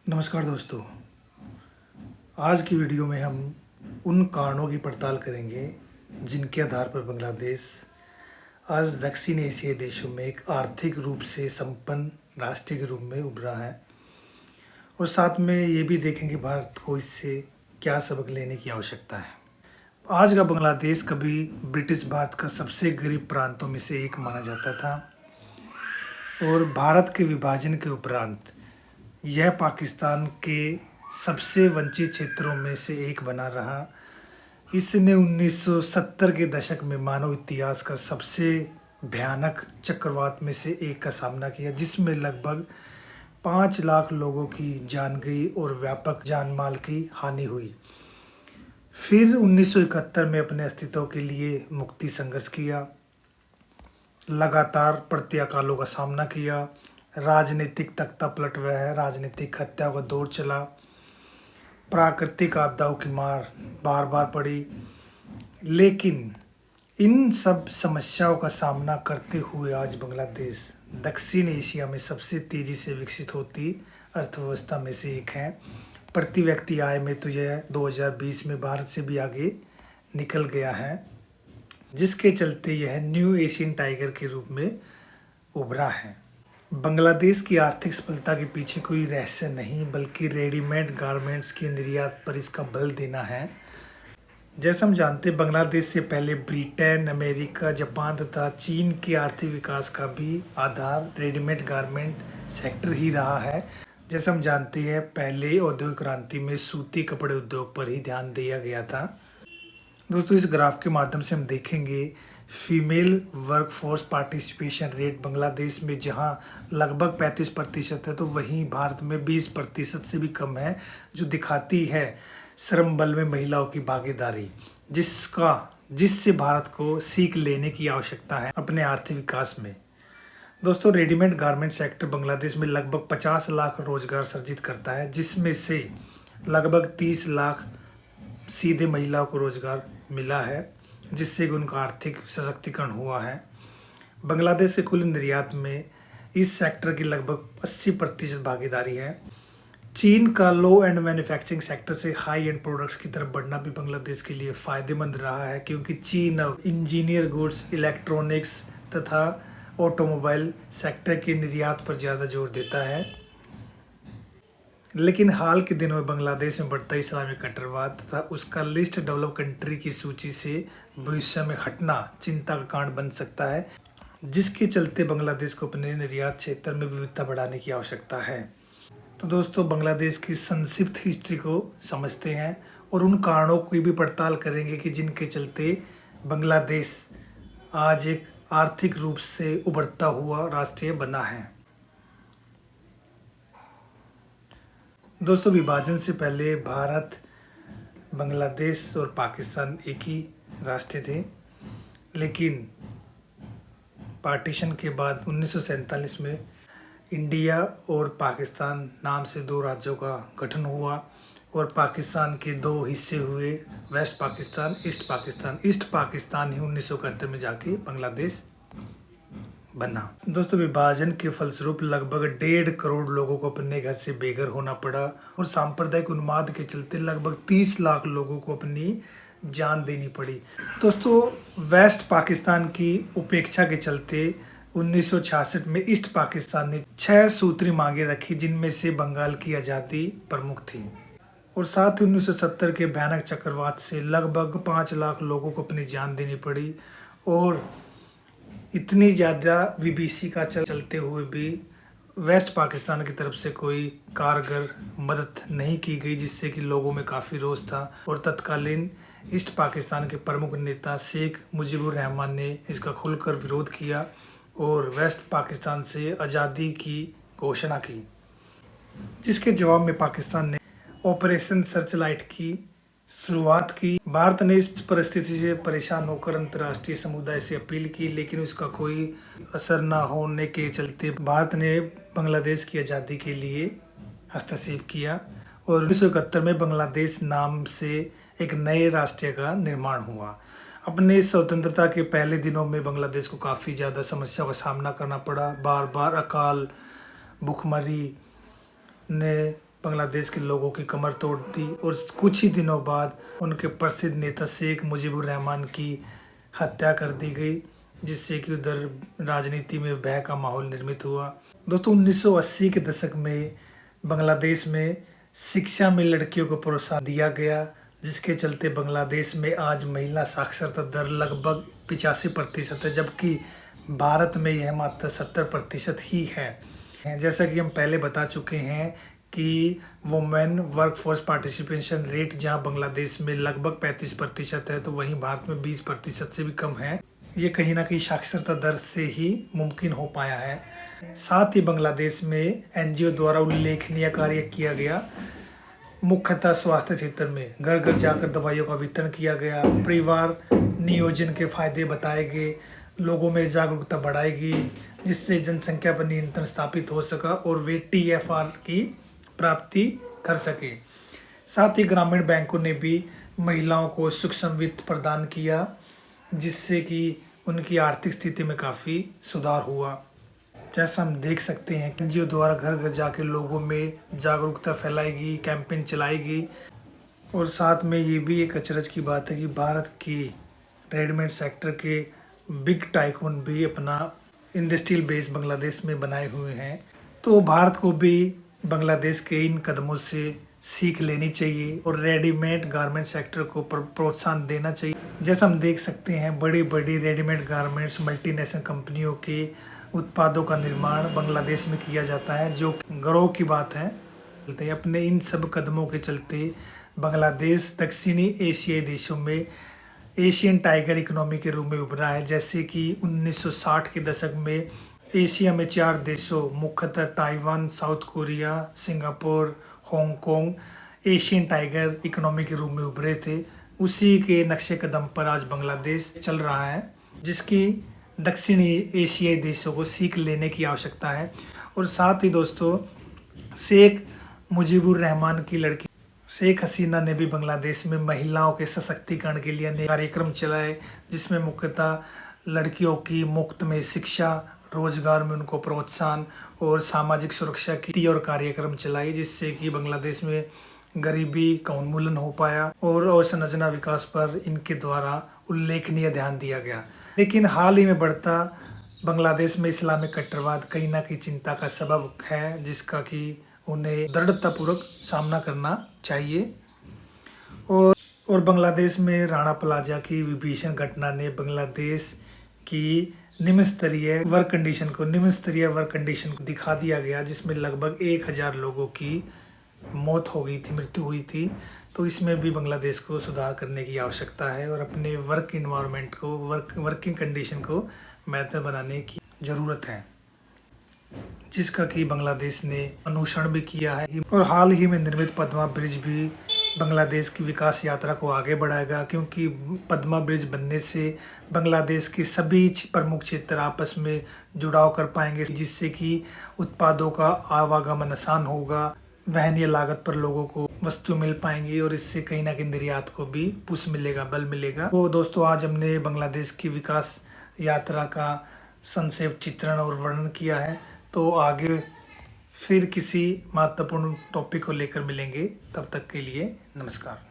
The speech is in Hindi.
नमस्कार दोस्तों। आज की वीडियो में हम उन कारणों की पड़ताल करेंगे जिनके आधार पर बांग्लादेश आज दक्षिण एशियाई देशों में एक आर्थिक रूप से संपन्न राष्ट्र के रूप में उभरा है, और साथ में ये भी देखेंगे भारत को इससे क्या सबक लेने की आवश्यकता है। आज का बांग्लादेश कभी ब्रिटिश भारत का सबसे गरीब प्रांतों में से एक माना जाता था, और भारत के विभाजन के उपरांत यह पाकिस्तान के सबसे वंचित क्षेत्रों में से एक बना रहा। इसने 1970 के दशक में मानव इतिहास का सबसे भयानक चक्रवात में से एक का सामना किया, जिसमें लगभग 5 लाख लोगों की जान गई और व्यापक जान माल की हानि हुई। फिर 1971 में अपने अस्तित्व के लिए मुक्ति संघर्ष किया, लगातार प्रत्याकालों का सामना किया, राजनीतिक तख्ता पलट हुआ है, राजनीतिक हत्या का दौर चला, प्राकृतिक आपदाओं की मार बार बार पड़ी। लेकिन इन सब समस्याओं का सामना करते हुए आज बांग्लादेश दक्षिण एशिया में सबसे तेज़ी से विकसित होती अर्थव्यवस्था में से एक है। प्रति व्यक्ति आय में तो यह 2020 में भारत से भी आगे निकल गया है, जिसके चलते यह न्यू एशियन टाइगर के रूप में उभरा है। बांग्लादेश की आर्थिक सफलता के पीछे कोई रहस्य नहीं, बल्कि रेडीमेड गारमेंट्स के निर्यात पर इसका बल देना है। जैसा हम जानते हैं, बांग्लादेश से पहले ब्रिटेन, अमेरिका, जापान तथा चीन के आर्थिक विकास का भी आधार रेडीमेड गारमेंट सेक्टर ही रहा है। जैसा हम जानते हैं, पहले औद्योगिक क्रांति में सूती कपड़े उद्योग पर ही ध्यान दिया गया था। दोस्तों, इस ग्राफ के माध्यम से हम देखेंगे female workforce participation rate Bangladesh में जहां लगभग 35% है, तो वहीं भारत में 20% से भी कम है, जो दिखाती है श्रम बल में महिलाओं की भागीदारी, जिससे भारत को सीख लेने की आवश्यकता है अपने आर्थिक विकास में। दोस्तों, रेडीमेड गारमेंट सेक्टर बांग्लादेश में लगभग 50 लाख रोजगार सृजित करता है, जिसमें से लगभग 30 लाख सीधे महिलाओं को रोजगार मिला है, जिससे उनका आर्थिक सशक्तिकरण हुआ है। बांग्लादेश के कुल निर्यात में इस सेक्टर की लगभग 80% भागीदारी है। चीन का लो एंड मैन्युफैक्चरिंग सेक्टर से हाई एंड प्रोडक्ट्स की तरफ बढ़ना भी बांग्लादेश के लिए फ़ायदेमंद रहा है, क्योंकि चीन अब इंजीनियर गुड्स, इलेक्ट्रॉनिक्स तथा ऑटोमोबाइल सेक्टर के निर्यात पर ज़्यादा जोर देता है। लेकिन हाल के दिनों में बांग्लादेश में बढ़ता इस्लामी कट्टरवाद तथा उसका लिस्ट डेवलप कंट्री की सूची से भविष्य में हटना चिंता का कारण बन सकता है, जिसके चलते बांग्लादेश को अपने निर्यात क्षेत्र में विविधता बढ़ाने की आवश्यकता है। तो दोस्तों, बांग्लादेश की संक्षिप्त हिस्ट्री को समझते हैं और उन कारणों की भी पड़ताल करेंगे कि जिनके चलते बांग्लादेश आज एक आर्थिक रूप से उभरता हुआ राष्ट्र बना है। दोस्तों, विभाजन से पहले भारत, बांग्लादेश और पाकिस्तान एक ही राष्ट्र थे, लेकिन पार्टीशन के बाद 1947 में इंडिया और पाकिस्तान नाम से 2 राज्यों का गठन हुआ, और पाकिस्तान के 2 हिस्से हुए, West Pakistan, East Pakistan. East Pakistan ही 1971 में जाके बांग्लादेश बना। दोस्तों, विभाजन के फलस्वरूप लगभग 1.5 करोड़ लोगों को अपने घर से बेघर होना पड़ा, और सांप्रदायिक उन्माद के चलते लगभग 30 लाख लोगों को अपनी जान देनी पड़ी। दोस्तों, वेस्ट पाकिस्तान की उपेक्षा के चलते 1966 में ईस्ट पाकिस्तान ने 6 सूत्री मांगे रखी, जिनमें से बंगाल की आज़ादी प्रमुख थी, और साथ ही 1970 के भयानक चक्रवात से लगभग 5 लाख लोगों को अपनी जान देनी पड़ी। और इतनी ज़्यादा बीबीसी का चलते हुए भी वेस्ट पाकिस्तान की तरफ से कोई कारगर मदद नहीं की गई, जिससे कि लोगों में काफ़ी रोष था, और तत्कालीन ईस्ट पाकिस्तान के प्रमुख नेता शेख मुजीबुर रहमान ने इसका खुलकर विरोध किया और वेस्ट पाकिस्तान से आज़ादी की घोषणा की, जिसके जवाब में पाकिस्तान ने ऑपरेशन सर्चलाइट की शुरुआत की। भारत ने इस परिस्थिति से परेशान होकर अंतर्राष्ट्रीय समुदाय से अपील की, लेकिन उसका कोई असर न होने के चलते भारत ने बांग्लादेश की आज़ादी के लिए हस्तक्षेप किया, और 1971 में बांग्लादेश नाम से एक नए राष्ट्र का निर्माण हुआ। अपने स्वतंत्रता के पहले दिनों में बांग्लादेश को काफ़ी ज़्यादा समस्याओं का सामना करना पड़ा। बार बार अकाल, भूखमरी ने बांग्लादेश के लोगों की कमर तोड़ दी और कुछ ही दिनों बाद उनके प्रसिद्ध नेता शेख मुजीबुर रहमान की हत्या कर दी गई, जिससे कि उधर राजनीति में भय का माहौल निर्मित हुआ। दोस्तों 1980 के दशक में बांग्लादेश में शिक्षा में लड़कियों को प्रोत्साहन दिया गया, जिसके चलते बांग्लादेश में आज महिला साक्षरता दर लगभग 85% है, जबकि भारत में यह मात्र 70% ही है। जैसा कि हम पहले बता चुके हैं कि वुमेन वर्कफोर्स पार्टिसिपेशन रेट जहां बांग्लादेश में लगभग 35% है, तो वहीं भारत में 20% से भी कम है। ये कहीं ना कहीं साक्षरता दर से ही मुमकिन हो पाया है। साथ ही बांग्लादेश में एनजीओ द्वारा उल्लेखनीय कार्य किया गया, मुख्यतः स्वास्थ्य क्षेत्र में घर घर जाकर दवाइयों का वितरण किया गया, परिवार नियोजन के फायदे बताए गए, लोगों में जागरूकता बढ़ाई गई, जिससे जनसंख्या पर नियंत्रण स्थापित हो सका और वे TFR की प्राप्ति कर सके। साथ ही ग्रामीण बैंकों ने भी महिलाओं को सूक्ष्म वित्त प्रदान किया, जिससे कि उनकी आर्थिक स्थिति में काफ़ी सुधार हुआ। जैसा हम देख सकते हैं कि एनजीओ द्वारा घर घर जाके लोगों में जागरूकता फैलाई गई, कैंपेन चलाई गई। और साथ में ये भी एक अचरज की बात है कि भारत की रेडीमेड सेक्टर के बिग टाइकून भी अपना इंडस्ट्रियल बेस बांग्लादेश में बनाए हुए हैं। तो भारत को भी बांग्लादेश के इन कदमों से सीख लेनी चाहिए और रेडीमेड गारमेंट सेक्टर को प्रोत्साहन देना चाहिए। जैसा हम देख सकते हैं बड़ी बड़ी रेडीमेड गारमेंट्स मल्टीनेशनल कंपनियों के उत्पादों का निर्माण बांग्लादेश में किया जाता है, जो गर्व की बात है। अपने इन सब कदमों के चलते बांग्लादेश दक्षिणी एशियाई देशों में एशियन टाइगर इकोनॉमी के रूप में उभरा है। जैसे कि 1960 के दशक में एशिया में 4 देशों मुख्यतः Taiwan, south Korea, Singapore, Hong Kong Asian tiger economy के रूप में उभरे थे। उसी के नक्शे कदम पर आज बांग्लादेश चल रहा है, जिसकी दक्षिणी एशियाई देशों को सीख लेने की आवश्यकता है। और साथ ही दोस्तों शेख मुजीबुर रहमान की लड़की शेख हसीना ने भी बांग्लादेश में महिलाओं के सशक्तिकरण के लिए अनेक कार्यक्रम चलाए, जिसमें मुख्यतः लड़कियों की मुफ्त में शिक्षा, रोजगार में उनको प्रोत्साहन और सामाजिक सुरक्षा की और कार्यक्रम चलाई, जिससे कि बांग्लादेश में गरीबी का उन्मूलन हो पाया और अवसंरचना विकास पर इनके द्वारा उल्लेखनीय ध्यान दिया गया। लेकिन हाल ही में बढ़ता बांग्लादेश में इस्लामिक कट्टरवाद कहीं ना कहीं चिंता का सबब है, जिसका कि उन्हें दृढ़तापूर्वक सामना करना चाहिए। और बांग्लादेश में राणा प्लाजा की विभीषण घटना ने बांग्लादेश की निम्न स्तरीय वर्क कंडीशन को दिखा दिया गया, जिसमें लगभग 1000 लोगों की मौत हो गई थी, मृत्यु हुई थी। तो इसमें भी बांग्लादेश को सुधार करने की आवश्यकता है और अपने वर्क इन्वायरमेंट को, वर्किंग कंडीशन को बेहतर बनाने की ज़रूरत है, जिसका कि बांग्लादेश ने अनुसरण भी किया है। और हाल ही में निर्मित पद्मा ब्रिज भी बांग्लादेश की विकास यात्रा को आगे बढ़ाएगा, क्योंकि पद्मा ब्रिज बनने से बांग्लादेश के सभी प्रमुख क्षेत्र आपस में जुड़ाव कर पाएंगे, जिससे कि उत्पादों का आवागमन आसान होगा, वहनीय लागत पर लोगों को वस्तु मिल पाएंगी और इससे कहीं ना कहीं निर्यात को भी पुश मिलेगा, बल मिलेगा। तो दोस्तों आज हमने बांग्लादेश की विकास यात्रा का संक्षेप चित्रण और वर्णन किया है। तो आगे फिर किसी महत्वपूर्ण टॉपिक को लेकर मिलेंगे, तब तक के लिए नमस्कार।